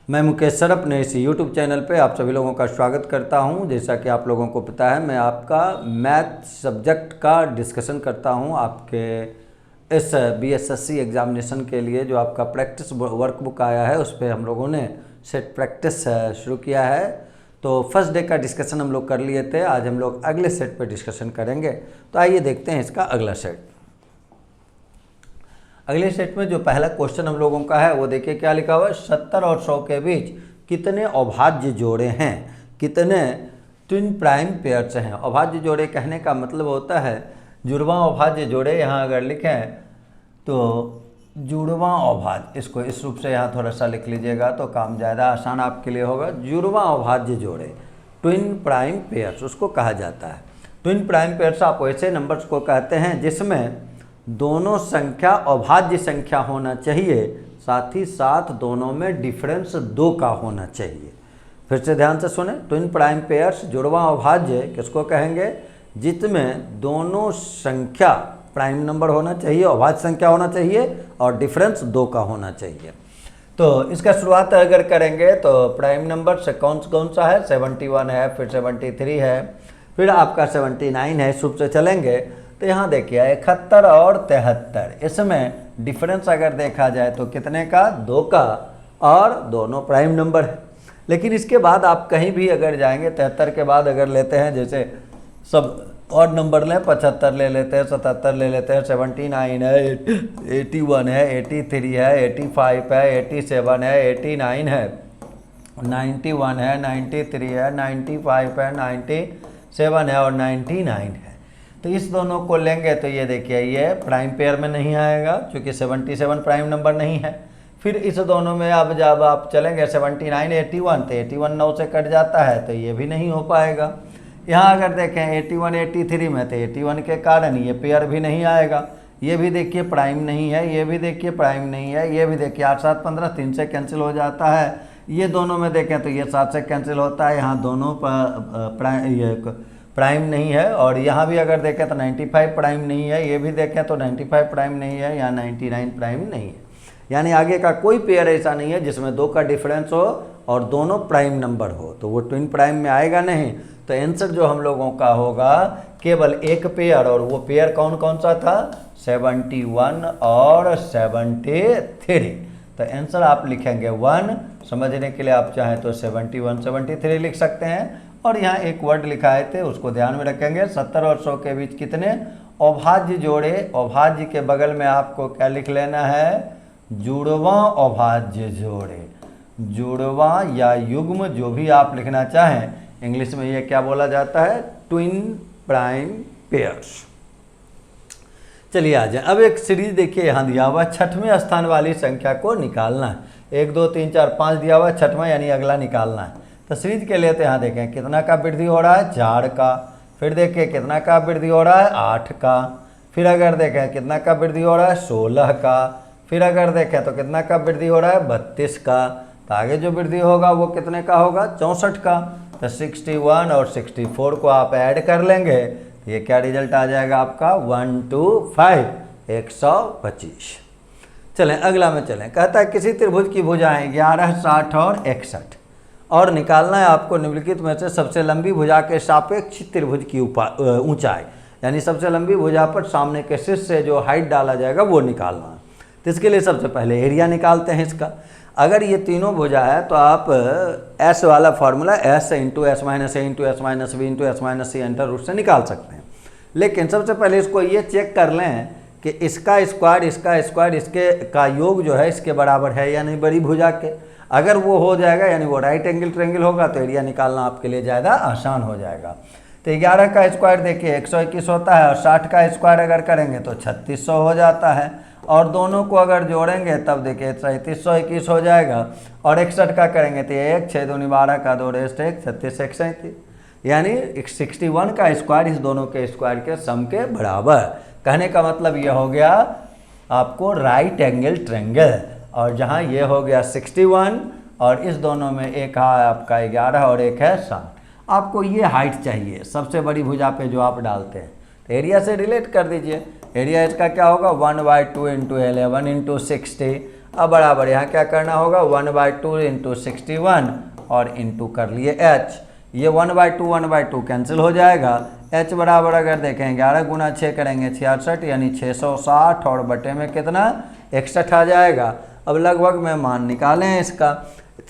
मैं मुकेश सर अपने इस YouTube चैनल पे आप सभी लोगों का स्वागत करता हूं। जैसा कि आप लोगों को पता है, मैं आपका मैथ सब्जेक्ट का डिस्कशन करता हूं आपके इस BSSC एग्ज़ामिनेशन के लिए। जो आपका प्रैक्टिस वर्कबुक आया है उस पर हम लोगों ने सेट प्रैक्टिस शुरू किया है। तो फर्स्ट डे का डिस्कशन हम लोग कर लिए थे, आज हम लोग अगले सेट पर डिस्कशन करेंगे। तो आइए देखते हैं इसका अगला सेट। अगले सेट में जो पहला क्वेश्चन हम लोगों का है वो देखिए क्या लिखा हुआ है। 70 और 100 के बीच कितने अभाज्य जोड़े हैं, कितने ट्विन प्राइम पेयर्स हैं। अभाज्य जोड़े कहने का मतलब होता है जुड़वां अभाज्य जोड़े। यहाँ अगर लिखें तो जुड़वां अभाज्य, इसको इस रूप से यहाँ थोड़ा सा लिख लीजिएगा तो काम ज़्यादा आसान आपके लिए होगा। जुड़वां अभाज्य जोड़े ट्विन प्राइम पेयर्स उसको कहा जाता है। ट्विन प्राइम पेयर्स आप वैसे नंबर्स को कहते हैं जिसमें दोनों संख्या अभाज्य संख्या होना चाहिए, साथ ही साथ दोनों में डिफरेंस 2 का होना चाहिए। फिर से ध्यान से सुने, ट्विन प्राइम पेयर्स जुड़वां अभाज्य किसको कहेंगे, जिसमें दोनों संख्या प्राइम नंबर होना चाहिए, अभाज्य संख्या होना चाहिए और डिफरेंस 2 का होना चाहिए। तो इसका शुरुआत अगर करेंगे तो प्राइम नंबर से कौन सा है, 71 है, फिर 73 है, फिर आपका 79 है। इस रूप से चलेंगे तो यहाँ देखिए 71 और 73, इसमें डिफरेंस अगर देखा जाए तो कितने का, 2 का, और दोनों प्राइम नंबर है। लेकिन इसके बाद आप कहीं भी अगर जाएंगे, 73 के बाद अगर लेते हैं, जैसे सब और नंबर लें, 75 ले लेते हैं, 77 ले लेते हैं, 79 है, 81 है, 83 है, 85 है, 87 है, 89 है, 91 है, 93 है, 95 है, 97 है और 99 है। तो इस दोनों को लेंगे तो ये देखिए ये प्राइम पेयर में नहीं आएगा क्योंकि 77 प्राइम नंबर नहीं है। फिर इस दोनों में अब जब आप चलेंगे 79 81 तो 81 9 से कट जाता है तो ये भी नहीं हो पाएगा। यहाँ अगर देखें 81 83 में तो 81 के कारण ये पेयर भी नहीं आएगा। ये भी देखिए प्राइम नहीं है, ये भी देखिए प्राइम नहीं है, ये भी देखिए 8 7 15 3 से कैंसिल हो जाता है। ये दोनों में देखें तो ये 7 से कैंसिल होता है, यहाँ दोनों प्राइम नहीं है। और यहाँ भी अगर देखें तो 95 प्राइम नहीं है, ये भी देखें तो 95 प्राइम नहीं है, यहाँ 99 प्राइम नहीं है। यानी आगे का कोई पेयर ऐसा नहीं है जिसमें 2 का डिफरेंस हो और दोनों प्राइम नंबर हो, तो वो ट्विन प्राइम में आएगा नहीं। तो आंसर जो हम लोगों का होगा केवल एक पेयर, और वो पेयर कौन कौन सा था, 71 और 73। तो आंसर आप लिखेंगे 1। समझने के लिए आप चाहें तो 71 73 लिख सकते हैं। और यहाँ एक वर्ड लिखाए थे उसको ध्यान में रखेंगे। 70 और 100 के बीच कितने अभाज्य जोड़े, अभाज्य के बगल में आपको क्या लिख लेना है, जुड़वां अभाज्य जोड़े। जुड़वां या युग्म जो भी आप लिखना चाहें, इंग्लिश में ये क्या बोला जाता है, ट्विन प्राइम पेयर्स। चलिए आ जाए, अब एक सीरीज देखिए यहाँ दिया हुआ, 6वें स्थान वाली संख्या को निकालना है। 1 2 3 4 5 दिया हुआ, 6वां यानी अगला निकालना है। तो सीरीज के लिए तो यहाँ देखें कितना का वृद्धि हो रहा है, 4 का। फिर देखिए कितना का वृद्धि हो रहा है, 8 का। फिर अगर देखें कितना का वृद्धि हो रहा है, 16 का। फिर अगर देखें तो कितना का वृद्धि हो रहा है, 32 का। तो आगे जो वृद्धि होगा वो कितने का होगा, 64 का। तो 61 और 64 को आप ऐड कर लेंगे तो ये क्या रिजल्ट आ जाएगा आपका, 125 125। चलें अगला में चलें। कहता है किसी त्रिभुज की भुजाएं 11 60 और 61 और निकालना है आपको निम्नलिखित में से सबसे लंबी भुजा के सापेक्ष त्रिभुज की ऊंचाई। यानी सबसे लंबी भुजा पर सामने के शीर्ष से जो हाइट डाला जाएगा वो निकालना है। तो इसके लिए सबसे पहले एरिया निकालते हैं इसका। अगर ये तीनों भुजा है तो आप एस वाला formula S into S minus A into S minus B into S minus C under root से निकाल सकते हैं। लेकिन सबसे पहले इसको ये चेक कर लें कि इसका स्क्वायर इसके का योग जो है इसके बराबर है या नहीं बड़ी भुजा के। अगर वो हो जाएगा यानी वो राइट एंगल ट्रायंगल होगा तो एरिया निकालना आपके लिए ज़्यादा आसान हो जाएगा। तो 11 का स्क्वायर देखिए 121 होता है और 60 का स्क्वायर अगर करेंगे तो 3600 हो जाता है। और दोनों को अगर जोड़ेंगे तब देखिए 3721 हो जाएगा। और 61 का करेंगे तो 1 6 दूनी 12 का 2 रेस्ट 1 36 1 37, यानी 61 का स्क्वायर इस दोनों के स्क्वायर के सम के बराबर। कहने का मतलब ये हो गया आपको राइट एंगल ट्रायंगल। और जहाँ ये हो गया 61 और इस दोनों में एक है आपका 11 और एक है 7। आपको ये हाइट चाहिए सबसे बड़ी भुजा पे जो आप डालते हैं, तो एरिया से रिलेट कर दीजिए। एरिया इसका क्या होगा, 1/2 × 11 × 60 अब बराबर यहाँ क्या करना होगा 1/2 इंटू 61 और इंटू कर लिए h। ये 1/2 कैंसिल हो जाएगा। h बराबर अगर देखें 11 गुना 6 करेंगे 66 यानी 660 और बटे में कितना 61 आ जाएगा। अब लगभग में मान निकालें इसका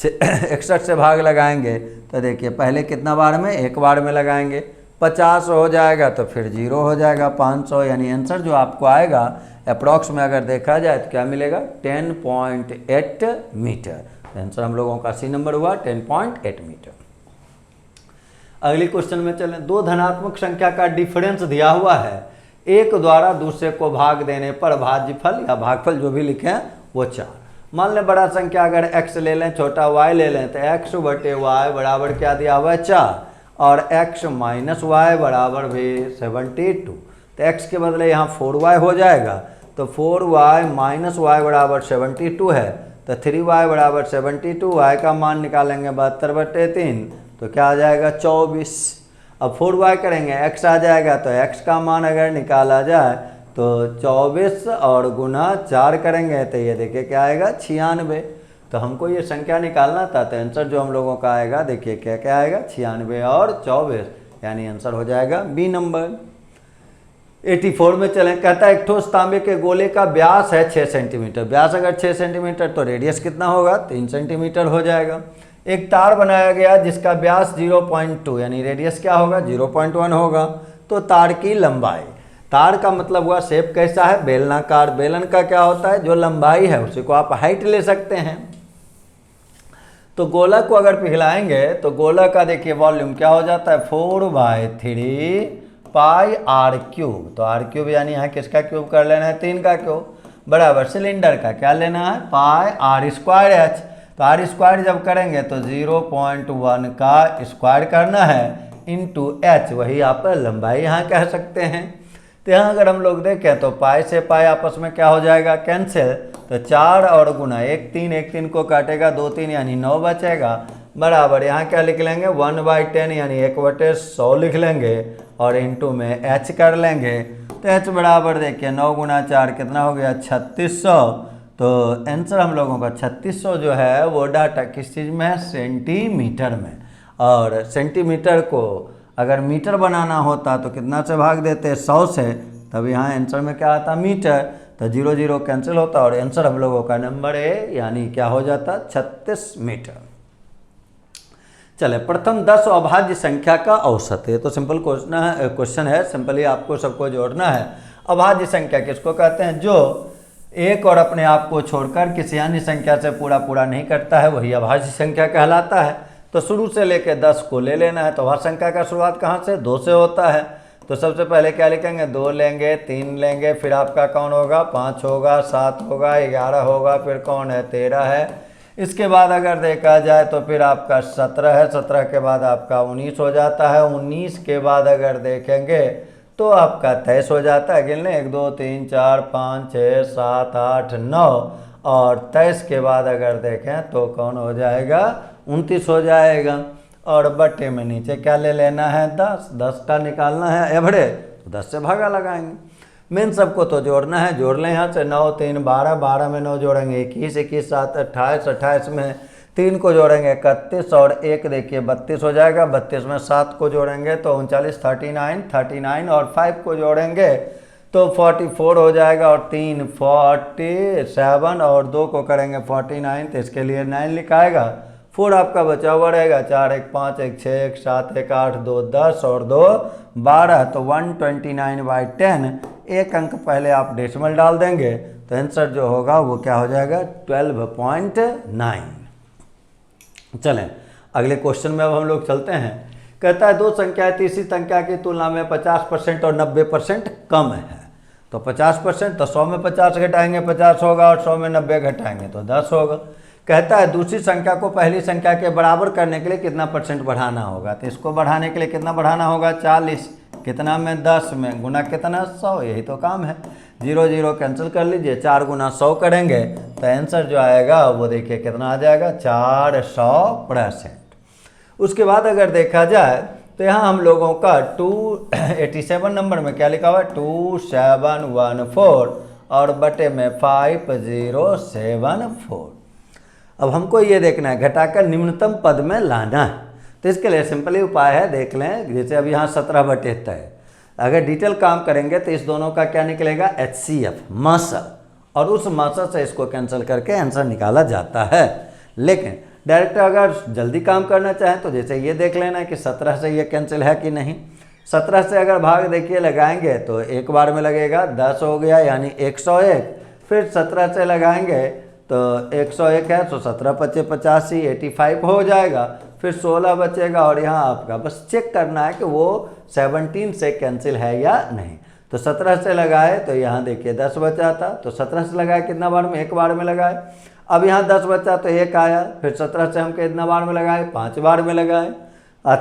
61 से भाग लगाएंगे तो देखिए पहले कितना बार में, एक बार में लगाएंगे, 50 हो जाएगा तो फिर 0 हो जाएगा 500, यानी आंसर जो आपको आएगा अप्रॉक्स में अगर देखा जाए तो क्या मिलेगा 10.8 मीटर। आंसर हम लोगों का सी नंबर हुआ 10.8 मीटर। अगली क्वेश्चन में चलें। दो धनात्मक संख्या का डिफरेंस दिया हुआ है, एक द्वारा दूसरे को भाग देने पर भाज्यफल या भागफल जो भी लिखें वो 4। मान लें बड़ा संख्या अगर x ले लें, छोटा y ले लें तो x बटे y बराबर क्या दिया हुआ है 4 और x माइनस y बराबर भी 72। तो x के बदले यहाँ 4y हो जाएगा, तो 4y माइनस y बराबर 72 है, तो 3y बराबर 72, y का मान निकालेंगे 72/3 तो क्या आ जाएगा 24। अब 4y करेंगे x आ जाएगा, तो x का मान अगर निकाला जाए तो 24 और गुना 4 करेंगे तो ये देखिए क्या आएगा 96। तो हमको ये संख्या निकालना था, तो आंसर जो हम लोगों का आएगा देखिए क्या क्या आएगा 96 और 24, यानी आंसर हो जाएगा बी नंबर। 84 में चलें। कहता है एक ठोस तांबे के गोले का व्यास है 6 सेंटीमीटर। व्यास अगर 6 सेंटीमीटर तो रेडियस कितना होगा 3 सेंटीमीटर हो जाएगा। एक तार बनाया गया जिसका व्यास 0.2 यानी रेडियस क्या होगा 0.1 होगा। तो तार की लंबाई, तार का मतलब हुआ शेप कैसा है बेलनाकार। बेलन का क्या होता है जो लंबाई है उसी को आप हाइट ले सकते हैं। तो गोला को अगर पिघलाएंगे तो गोला का देखिए वॉल्यूम क्या हो जाता है 4/3 पाई r क्यूब। तो r क्यूब यानी यहाँ किसका क्यूब कर लेना है 3 का क्यूब बराबर सिलेंडर का क्या लेना है पाई r² h। तो r² जब करेंगे तो 0.1 का स्क्वायर करना है इंटू h, वही आप लंबाई यहाँ कह सकते हैं। तो यहाँ अगर हम लोग देखें तो पाई से पाई आपस में क्या हो जाएगा कैंसिल, तो 4 और गुना 1 3 को काटेगा 2 3 यानी 9 बचेगा बराबर यहाँ क्या लिख लेंगे 1/10 यानी 1/100 लिख लेंगे और इंटू में h कर लेंगे। तो h बराबर देखिए 9 गुना 4 कितना हो गया 3600। तो आंसर हम लोगों का 3600 जो है वो डाटा किस चीज़ में है सेंटीमीटर में, और सेंटीमीटर को अगर मीटर बनाना होता तो कितना से भाग देते 100 से, तब यहाँ आंसर में क्या आता मीटर। तो 0 0 कैंसिल होता और आंसर हम लोगों का नंबर है यानी क्या हो जाता 36 मीटर। चले प्रथम 10 अभाज्य संख्या का औसत है। तो सिंपल क्वेश्चन है, सिंपली आपको सबको जोड़ना है। अभाज्य संख्या किसको कहते हैं जो एक और अपने आप को छोड़कर किसी अन्य संख्या से पूरा नहीं करता है वही अभाज्य संख्या कहलाता है। तो शुरू से लेकर 10 को ले लेना है। तो हर संख्या का शुरुआत कहाँ से 2 से होता है। तो सबसे पहले क्या लिखेंगे 2 लेंगे 3 लेंगे, फिर आपका कौन होगा 5 होगा 7 होगा 11 होगा, फिर कौन है 13 है। इसके बाद अगर देखा जाए तो फिर आपका 17 है, 17 के बाद आपका 19 हो जाता है, 19 के बाद अगर देखेंगे तो आपका 23 हो जाता है। गिन लें 1 2 3 4 5 6 7 8 9 और 23 के बाद अगर देखें तो कौन हो जाएगा 29 हो जाएगा। और बट्टे में नीचे क्या ले लेना है 10, 10 का निकालना है एवरेज, तो 10 से भागा लगाएंगे। मेन सबको तो जोड़ना है, जोड़ लें यहाँ से 9 3 12, 12 में 9 जोड़ेंगे 21, 21 7 28, 28 में 3 को जोड़ेंगे 31 और 1 देखिए 32 हो जाएगा, 32 में 7 को जोड़ेंगे तो 39, 39, 39 और 5 को जोड़ेंगे तो 44 हो जाएगा और 3 47 और 2 को करेंगे 49, तो इसके लिए 9 लिखाएगा। 4 आपका बचा हुआ रहेगा, 4 1 5 1 6 1 7 1 8 2 10 और 2 12, तो 129/10। एक अंक पहले आप डेसिमल डाल देंगे तो आंसर जो होगा वो क्या हो जाएगा 12.9। चलें अगले क्वेश्चन में अब हम लोग चलते हैं। कहता है दो संख्याएं तीसरी संख्या की तुलना में 50% और 90% कम है। तो 50% तो 100 में 50 घटाएंगे 50 होगा और 100 में 90 घटाएंगे तो 10 होगा। कहता है दूसरी संख्या को पहली संख्या के बराबर करने के लिए कितना परसेंट बढ़ाना होगा। तो इसको बढ़ाने के लिए कितना बढ़ाना होगा 40, कितना में 10 में गुना कितना 100, यही तो काम है। 0 0 कैंसिल कर लीजिए, 4 गुना 100 करेंगे तो आंसर जो आएगा वो देखिए कितना आ जाएगा 400%। उसके बाद अगर देखा जाए तो यहाँ हम लोगों का 287 नंबर में क्या लिखा हुआ है 2714 और बटे में 5074। अब हमको ये देखना है घटाकर निम्नतम पद में लाना है। तो इसके लिए सिंपली उपाय है, देख लें। जैसे अब यहाँ 17/3 है, अगर डिटेल काम करेंगे तो इस दोनों का क्या निकलेगा, HCF मासा, और उस मासा से इसको कैंसिल करके आंसर निकाला जाता है। लेकिन डायरेक्ट अगर जल्दी काम करना चाहें तो जैसे ये देख लेना कि 17 से ये कैंसिल है कि नहीं। 17 से अगर भाग देखिए लगाएंगे तो एक बार में लगेगा, 10 हो गया यानी 101। फिर 17 से लगाएंगे तो 101 है तो 17 × 5 = 85, 85 हो जाएगा। फिर 16 बचेगा और यहाँ आपका बस चेक करना है कि वो 17 से कैंसिल है या नहीं। तो 17 से लगाए तो यहाँ देखिए 10 बचा था, तो 17 से लगाए कितना बार में, एक बार में लगाए। अब यहाँ 10 बचा तो एक आया, फिर 17 से हम कितना बार में लगाए, 5 बार में लगाए।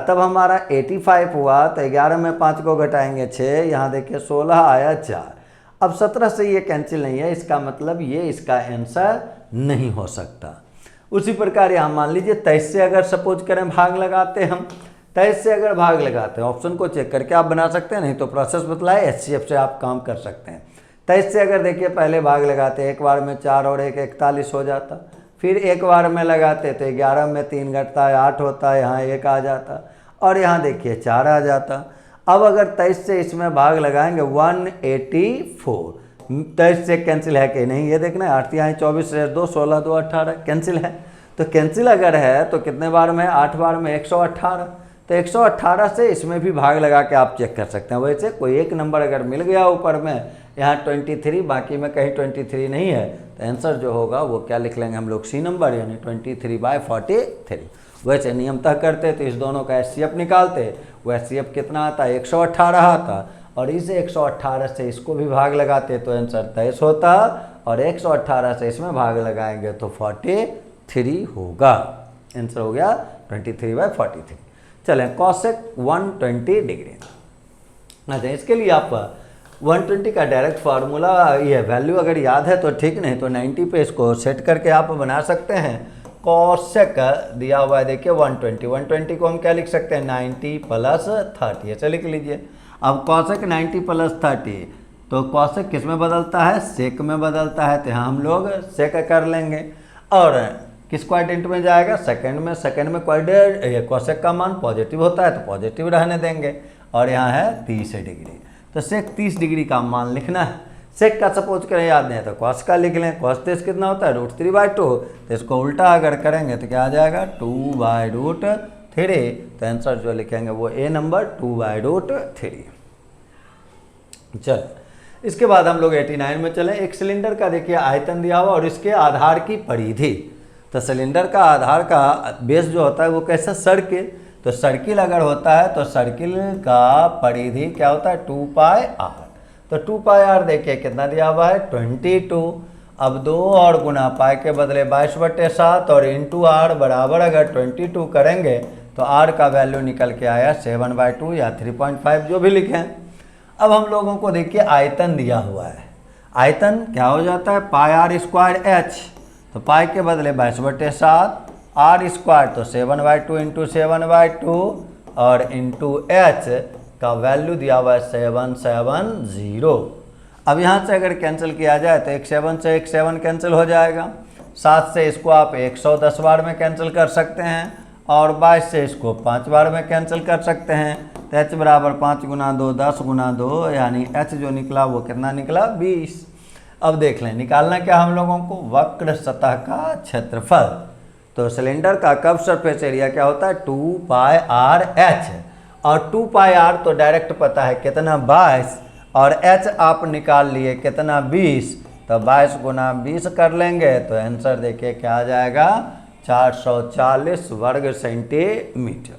तब हमारा 85 हुआ तो 11 में 5 को घटाएंगे 6, यहाँ देखिए 16 आया 4। अब 17 से ये कैंसिल नहीं है, इसका मतलब ये इसका आंसर नहीं हो सकता। उसी प्रकार यहाँ मान लीजिए 23 से अगर सपोज करें भाग लगाते हम, 23 से अगर भाग लगाते हैं, ऑप्शन को चेक करके आप बना सकते हैं, नहीं तो प्रोसेस बतलाए HCF से आप काम कर सकते हैं। 23 से अगर देखिए पहले भाग लगाते, एक बार में 4 और 1 41 हो जाता। फिर एक बार में लगाते तो 11 में 3 घटता है 8 होता है, यहाँ 1 आ जाता और यहाँ देखिए 4 आ जाता। अब अगर 23 से इसमें भाग लगाएंगे 184, 23 से कैंसिल है कि नहीं ये देखना है। 8 यहाँ 24 से 2 16 2 18 कैंसिल है। तो कैंसिल अगर है तो कितने बार में, 8 बार में 118। तो 118 से इसमें भी भाग लगा के आप चेक कर सकते हैं। वैसे कोई एक नंबर अगर मिल गया ऊपर में, यहाँ 23, बाकी में कहीं 23 नहीं है, तो आंसर जो होगा वो क्या लिख लेंगे हम लोग, C नंबर यानी 23/43। वैसे नियम तय करते तो इस दोनों का HCF निकालते, वो HCF कितना आता है, 118 आता, और इस 118 से इसको भी भाग लगाते तो आंसर 23 होता, और 118 से इसमें भाग लगाएंगे तो 43 होगा। आंसर हो गया 23/43। चलें कॉसेक 120 डिग्री। अच्छा, इसके लिए आप 120 का डायरेक्ट फार्मूला, ये वैल्यू अगर याद है तो ठीक, नहीं तो 90 पे इसको सेट करके आप बना सकते हैं। कॉसेक दिया हुआ है देखिए 120 को हम क्या लिख सकते हैं, 90 + 30, ऐसे लिख लीजिए। अब कॉसेक 90 + 30, तो कॉसेक किस में बदलता है, सेक में बदलता है, तो यहाँ हम लोग सेक कर लेंगे। और किस क्वाड्रेंट में जाएगा, सेकंड में। सेकंड में क्वाड्रेंट कॉसेक का मान पॉजिटिव होता है तो पॉजिटिव रहने देंगे, और यहाँ है 30 डिग्री, तो सेक 30 डिग्री का मान लिखना है। सेक का सपोज करें याद नहीं है तो कॉस का लिख लें। कॉस 30 कितना होता है, √3/2, तो इसको उल्टा अगर करेंगे तो क्या आ जाएगा, 2/√3। तो आंसर जो लिखेंगे वो A नंबर 2/√3। चल इसके बाद हम लोग 89 में चलें। एक सिलेंडर का देखिए आयतन दिया हुआ और इसके आधार की परिधि। तो सिलेंडर का आधार का बेस जो होता है वो कैसा, सर्किल। तो सर्किल अगर होता है तो सर्किल का परिधि क्या होता है, 2πr। तो 2πr देखिए कितना दिया हुआ है, 22। अब 2 और गुना पाई के बदले 22/7 और इंटू r बराबर अगर 22 करेंगे तो r का वैल्यू निकल के आया 7/2 या 3.5 जो भी लिखें। अब हम लोगों को देखिए आयतन दिया हुआ है। आयतन क्या हो जाता है, πr² h। तो पाई के बदले 22/7, r² तो 7/2 इंटू 7/2 और इंटू h का वैल्यू दिया हुआ है 770। अब यहाँ से अगर कैंसिल किया जाए तो 1 7 से 1 7 कैंसिल हो जाएगा। 7 से इसको आप 110 बार में कैंसिल कर सकते हैं, और 22 से इसको 5 बार में कैंसिल कर सकते हैं। तो h बराबर 5 × 2 10 × 2 यानी h जो निकला वो कितना निकला, 20। अब देख लें निकालना क्या हम लोगों को, वक्र सतह का क्षेत्रफल। तो सिलेंडर का कर्व सरफेस एरिया क्या होता है, 2πrh, और 2πr तो डायरेक्ट पता है कितना, 22, और h आप निकाल लिए कितना, 20। तो 22 × 20 कर लेंगे तो आंसर देखिए क्या आ जाएगा, 440 वर्ग सेंटीमीटर।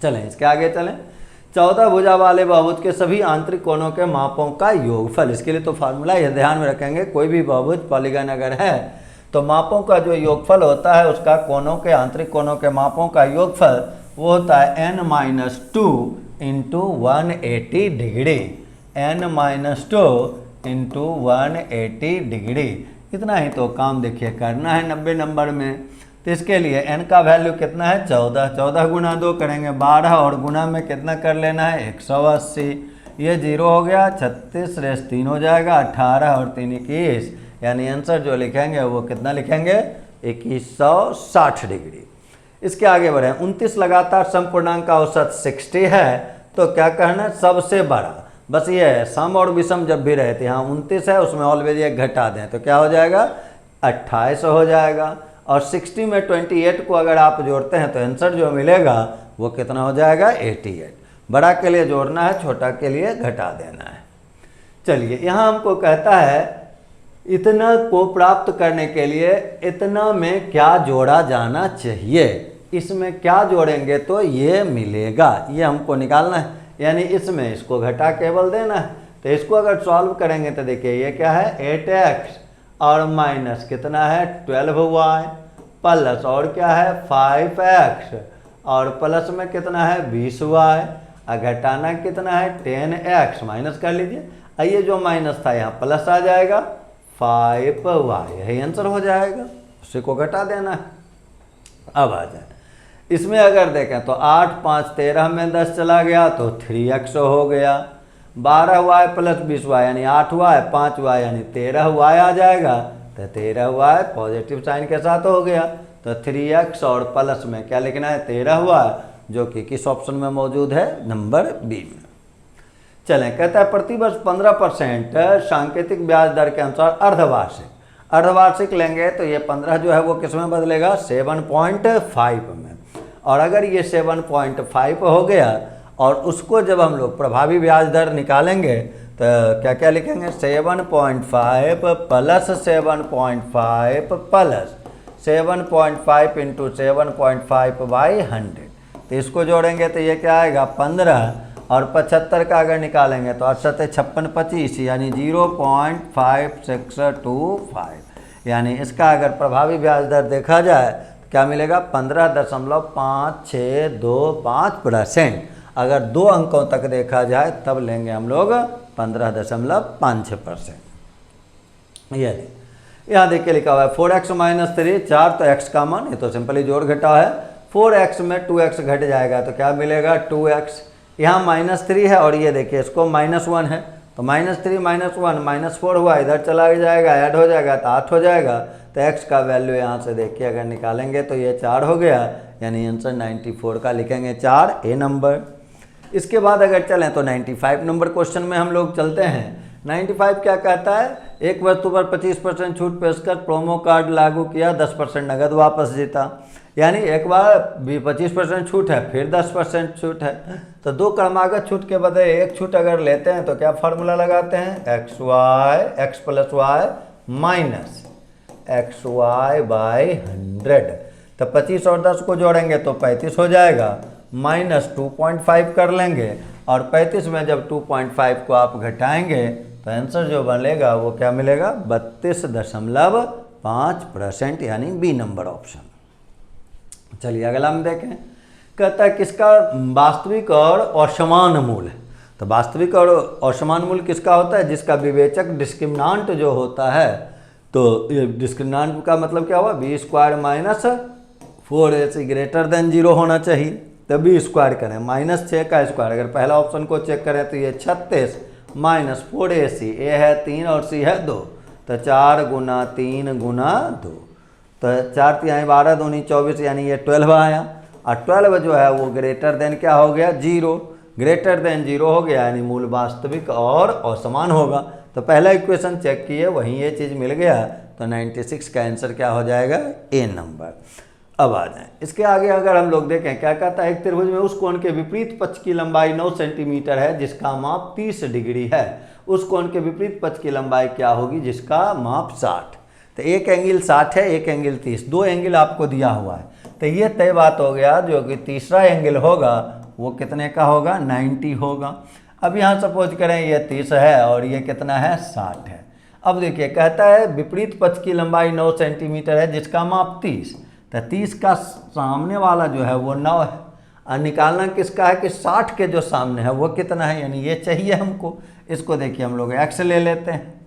चलें इसके आगे चलें। 14 भुजा वाले बहुभुज के सभी आंतरिक कोणों के मापों का योगफल। इसके लिए तो फार्मूला ये ध्यान में रखेंगे, कोई भी बहुभुज पॉलीगन अगर है तो मापों का जो योगफल होता है उसका कोणों के, आंतरिक कोणों के मापों का योगफल वो होता है n - 2 × 180 डिग्री। n - 2 × 180 degree. इतना ही तो काम देखिए करना है 90 नंबर में। तो इसके लिए n का वैल्यू कितना है, 14। 14 × 2 करेंगे 12, और गुना में कितना कर लेना है, 180। ये 0 हो गया, 36 रेस 3 हो जाएगा, 18 और 3 21, यानी आंसर जो लिखेंगे वो कितना लिखेंगे 2160 डिग्री। इसके आगे बढ़े, 29 लगातार समपूर्णांक का औसत 60 है, तो क्या कहना है सबसे बड़ा, बस ये है सम और विषम जब भी रहते हैं, 29 है उसमें ऑलवेज एक घटा दें तो क्या हो जाएगा 28 हो जाएगा, और 60 में 28 को अगर आप जोड़ते हैं तो आंसर जो मिलेगा वो कितना हो जाएगा 88। बड़ा के लिए जोड़ना है, छोटा के लिए घटा देना है। चलिए यहाँ हमको कहता है इतना को प्राप्त करने के लिए इतना में क्या जोड़ा जाना चाहिए, इसमें क्या जोड़ेंगे तो ये मिलेगा, ये हमको निकालना है, यानी इसमें इसको घटा केवल देना है। तो इसको अगर सॉल्व करेंगे तो देखिए ये क्या है 8x और माइनस कितना है 12y प्लस और क्या है 5x और प्लस में कितना है 20y, घटाना कितना है 10x, माइनस कर लीजिए, ये जो माइनस था यहाँ प्लस आ जाएगा 5y, यही आंसर हो जाएगा, उसी को घटा देना है। अब आ जाए इसमें अगर देखें तो 8 5 13 में 10 चला गया तो 3x हो गया, 12y प्लस 20y यानी 8y, 5y यानी 13y आ जाएगा, तो 13y पॉजिटिव साइन के साथ हो गया, तो 3x और प्लस में क्या लिखना है 13y, जो कि किस ऑप्शन में मौजूद है नंबर बी में। चलें, कहता है प्रतिवर्ष 15% सांकेतिक ब्याज दर के अनुसार अर्धवार्षिक लेंगे तो ये 15 जो है वो किस में बदलेगा 7.5 में, और अगर ये 7.5 हो गया और उसको जब हम लोग प्रभावी ब्याज दर निकालेंगे तो क्या क्या लिखेंगे 7.5 प्लस 7.5 प्लस 7.5 इंटू 7.5 बाई 100, तो इसको जोड़ेंगे तो ये क्या आएगा 15, और 75 का अगर निकालेंगे तो 68 56 25 यानी 0.5625, यानी इसका अगर प्रभावी ब्याज दर देखा जाए तो क्या मिलेगा 15.5625%। अगर 2 अंकों तक देखा जाए तब लेंगे हम लोग 15.5%। ये यहाँ देखिए लिखा हुआ है 4x माइनस 3 4, तो x का मान ये तो सिंपली जोड़ घटा है, 4x में 2x घट जाएगा तो क्या मिलेगा 2x, यहाँ -3 है और ये देखिए इसको -1 है, तो -3 -1 -4 हुआ, इधर चला जाएगा ऐड हो जाएगा तो 8 हो जाएगा, तो x का वैल्यू यहाँ से देखिए अगर निकालेंगे तो ये 4 हो गया, यानी आंसर 94 का लिखेंगे 4 ए नंबर। इसके बाद अगर चलें तो 95 नंबर क्वेश्चन में हम लोग चलते हैं। 95 क्या कहता है, एक वस्तु पर 25% छूट पेशकर प्रोमो कार्ड लागू किया, 10% नगद वापस जीता, यानी एक बार भी 25% छूट है फिर 10% छूट है, तो 2 क्रमागत छूट के बदले एक छूट अगर लेते हैं तो क्या फार्मूला लगाते हैं x plus y minus XY by 100, तो 25 और 10 को जोड़ेंगे तो 35 हो जाएगा, माइनस 2.5 कर लेंगे, और 35 में जब 2.5 को आप घटाएंगे तो आंसर जो बनेगा वो क्या मिलेगा 32.5%, यानी बी नंबर ऑप्शन। चलिए अगला हम देखें, कहता है किसका वास्तविक और असमान मूल है, तो वास्तविक और असमान मूल किसका होता है, जिसका विवेचक डिस्क्रिमिनांट जो होता है, तो ये डिस्क्रिमिनांट का मतलब क्या हुआ b² minus 4ac greater than 0 होना चाहिए, तो b² करें -6 का स्क्वायर, अगर पहला ऑप्शन को चेक करें तो ये 36 माइनस 4ac, a है 3 और c है 2, तो 4 गुना 3 गुना 2, तो 4 3 12 दूनी 24, यानी ये 12 आया, और 12 जो है वो ग्रेटर देन क्या हो गया 0, ग्रेटर देन 0 हो गया, यानी मूल वास्तविक और असमान होगा, तो पहला इक्वेशन चेक किए वहीं ये चीज़ मिल गया, तो 96 का आंसर क्या हो जाएगा ए नंबर। अब आ जाए इसके आगे अगर हम लोग देखें क्या कहता है, एक त्रिभुज में उस कोण के विपरीत पक्ष की लंबाई 9 सेंटीमीटर है जिसका माप 30 डिग्री है, उस कोण के विपरीत पक्ष की लंबाई क्या होगी जिसका माप 60, तो एक एंगल 60 है, एक एंगल 30, 2 एंगल आपको दिया हुआ है, तो ये तय बात हो गया जो कि तीसरा एंगल होगा वो कितने का होगा 90 होगा। अब यहाँ सपोज करें ये 30 है और ये कितना है 60 है। अब देखिए कहता है विपरीत पक्ष की लंबाई 9 सेंटीमीटर है जिसका माप 30, तो 30 का सामने वाला जो है वो 9 है, और निकालना किसका है कि 60 के जो सामने है वो कितना है, यानी ये चाहिए हमको, इसको देखिए हम लोग x ले लेते हैं।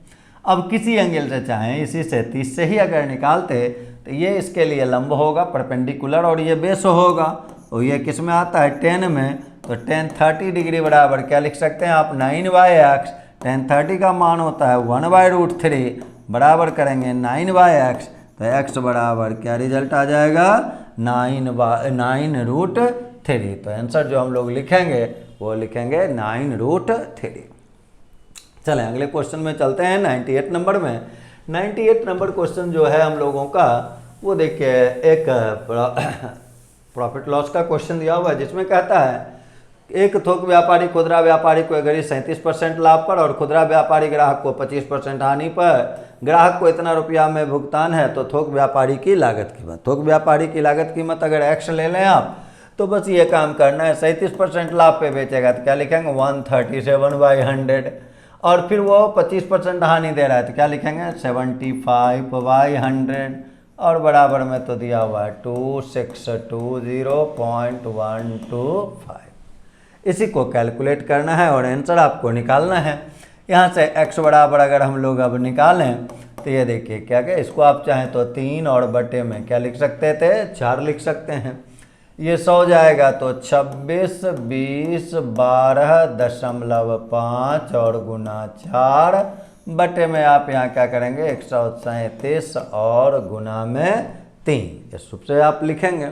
अब किसी एंगल से चाहें इसी से 30 से ही अगर निकालते तो ये इसके लिए लंब होगा परपेंडिकुलर और ये बेस होगा, तो ये किस में आता है, टेन में, तो टेन 30 डिग्री बराबर क्या लिख सकते हैं आप, 9/x। टेन 30 का मान होता है 1/√3 बराबर करेंगे 9/x, तो x बराबर क्या रिजल्ट आ जाएगा, 9√3। तो आंसर जो हम लोग लिखेंगे वो लिखेंगे 9√3। चलें अगले क्वेश्चन में चलते हैं 98 नंबर में। 98 नंबर क्वेश्चन जो है हम लोगों का वो देखिए एक प्रॉफिट लॉस का क्वेश्चन दिया हुआ है, जिसमें कहता है एक थोक व्यापारी खुदरा व्यापारी को एग्री 37% लाभ पर और खुदरा व्यापारी ग्राहक को 25% हानि पर, ग्राहक को इतना रुपया में भुगतान है, तो थोक व्यापारी की लागत कीमत, थोक व्यापारी की लागत कीमत अगर x ले लें आप, तो बस ये काम करना है, 37% लाभ पे बेचेगा तो क्या लिखेंगे 137/100, और फिर वो 25% हानि दे रहा है तो क्या लिखेंगे 75/100, और बराबर में तो दिया हुआ है 2620.125। इसी को कैलकुलेट करना है और आंसर आपको निकालना है। यहाँ से x बराबर अगर हम लोग अब निकालें तो ये देखिए क्या क्या, इसको आप चाहें तो 3 और बटे में क्या लिख सकते थे, 4 लिख सकते हैं। ये 100 जाएगा तो 26, 20, 12.5 और गुना 4 बटे में आप यहाँ क्या करेंगे 137 और गुना में 3, इस रूप से आप लिखेंगे।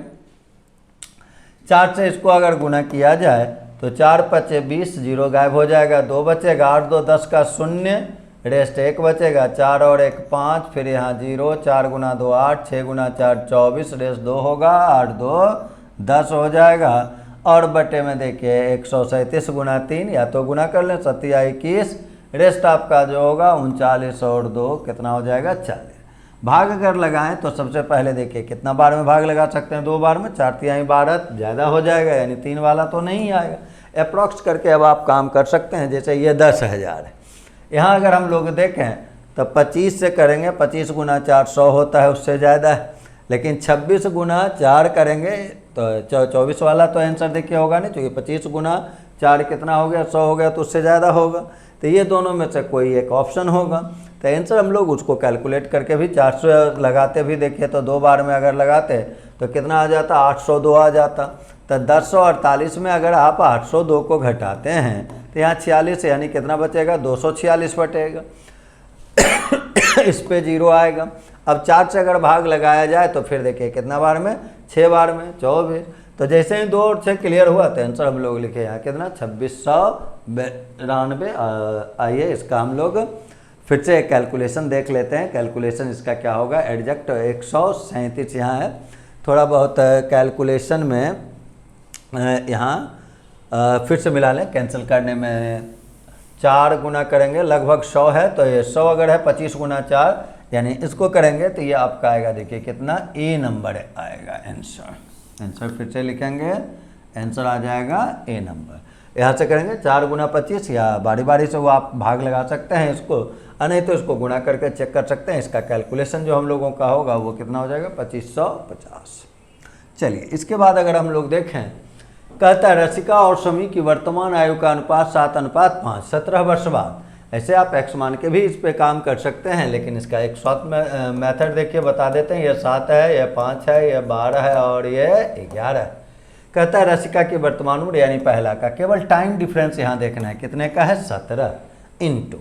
4 से इसको अगर गुना किया जाए तो 4 पचे 20, 0 गायब हो जाएगा, 2 बचेगा, 8 2 10 का 0, रेस्ट 1 बचेगा, 4 और 1 5, फिर यहाँ 0, 4 गुना 2 8, 6 गुना 4 24, रेस्ट 2 होगा, 8 2 10 हो जाएगा, और बटे में देखिए 137 गुना 3, या तो गुना कर लें 7 या 21, रेस्ट आपका जो होगा 39 और 2 कितना हो जाएगा 40। भाग अगर लगाएं तो सबसे पहले देखिए कितना बार में भाग लगा सकते हैं, 2 बार में, 4 तिहाई 12 ज़्यादा हो जाएगा, यानी 3 वाला तो नहीं आएगा। अप्रॉक्स करके अब आप काम कर सकते हैं, जैसे ये 10,000 है, यहाँ अगर हम लोग देखें तो 25 से करेंगे, 25 गुना 4 100 होता है, उससे ज़्यादा है, लेकिन 26 गुना 4 करेंगे तो 24 वाला तो आंसर देखिए होगा नहीं, क्योंकि 25 गुना 4 कितना हो गया 100 हो गया, तो उससे ज़्यादा होगा, तो ये दोनों में से कोई एक ऑप्शन होगा। तो आंसर हम लोग उसको कैलकुलेट करके भी 400 लगाते भी देखिए, तो 2 बार में अगर लगाते तो कितना आ जाता, 802 आ जाता। तो 1048 में अगर आप 802 को घटाते हैं तो यहाँ 46 यानी कितना बचेगा 246 बचेगा, इस पे 0 आएगा। अब 4 से अगर भाग लगाया जाए तो फिर देखिए कितना बार में, 6 बार में 24। तो जैसे ही 2 और 6 क्लियर हुआ तो आंसर हम लोग लिखे यहाँ कितना 2692। आइए इसका हम लोग फिर से कैलकुलेशन देख लेते हैं। कैलकुलेशन इसका क्या होगा, एडजैक्ट 137 यहाँ है, थोड़ा बहुत कैलकुलेशन में यहाँ फिर से मिला लें, कैंसिल करने में 4 गुना करेंगे लगभग 100 है, तो ये 100 अगर है 25 गुना 4 यानी इसको करेंगे तो ये आपका आएगा देखिए कितना, ए नंबर आएगा आंसर। आंसर फिर से लिखेंगे, आंसर आ जाएगा ए नंबर। यहाँ से करेंगे 4 गुना 25, या बारी बारी से वो आप भाग लगा सकते हैं इसको, नहीं तो इसको गुणा करके चेक कर सकते हैं। इसका कैलकुलेशन जो हम लोगों का होगा वो कितना हो जाएगा 2550। चलिए इसके बाद अगर हम लोग देखें, कहता है रसिका और समी की वर्तमान आयु का अनुपात 7:5, 17 वर्ष बाद। ऐसे आप एक्स मान के भी इस पे काम कर सकते हैं, लेकिन इसका एक शॉर्ट मेथड देखिए बता देते हैं। ये 7 है, ये 5 है, ये 12 है और ये 11 है। कहता है रसिका की वर्तमान उम्र यानी पहला का, केवल टाइम डिफरेंस यहाँ देखना है, कितने का है 17 इंटू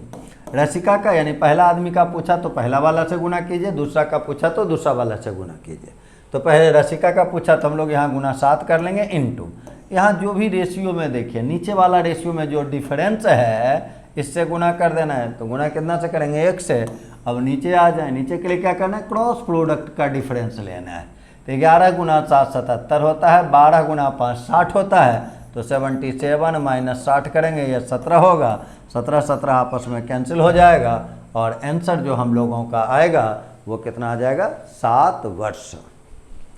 रसिका का यानी पहला आदमी का पूछा तो पहला वाला से गुना कीजिए, दूसरा का पूछा तो दूसरा वाला से गुना कीजिए। तो पहले रसिका का पूछा तो हम लोग यहाँ गुना 7 कर लेंगे, इंटू यहाँ जो भी रेशियो में देखिए नीचे वाला रेशियो में जो डिफरेंस है इससे गुना कर देना है। तो गुना कितना से करेंगे 1 से। अब नीचे आ जाए, नीचे के लिए क्या करना है, क्रॉस प्रोडक्ट का डिफरेंस लेना है। तो 11 गुना 7 77 होता है, 12 गुना 5 60 होता है, तो 77 माइनस 60 करेंगे, ये 17 होगा। 17 17 आपस में कैंसिल हो जाएगा और आंसर जो हम लोगों का आएगा वो कितना आ जाएगा 7 वर्ष।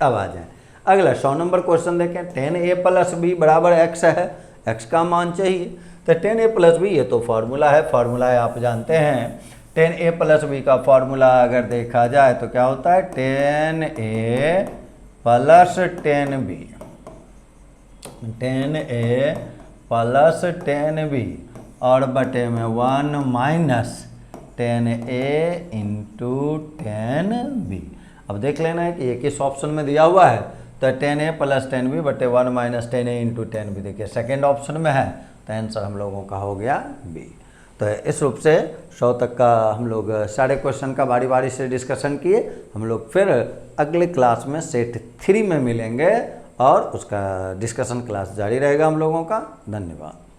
अब आ जाए अगला 100 नंबर क्वेश्चन देखें। 10a + b बराबर x है, x का मान चाहिए। तो 10a + b ये तो फार्मूला है, फार्मूला है आप जानते हैं। 10a + b का फार्मूला अगर देखा जाए तो क्या होता है 10a + 10b, 10a + 10b और बटे में 1 माइनस 10a इंटू 10b। अब देख लेना है कि ये किस ऑप्शन में दिया हुआ है, तो 10a प्लस 10b बटे 1 माइनस 10a इंटू 10b, देखिए सेकेंड ऑप्शन में है, तो आंसर हम लोगों का हो गया बी। तो इस रूप से 100 तक का हम लोग सारे क्वेश्चन का बारी बारी से डिस्कशन किए। हम लोग फिर अगले क्लास में सेट 3 में मिलेंगे और उसका डिस्कशन क्लास जारी रहेगा हम लोगों का। धन्यवाद।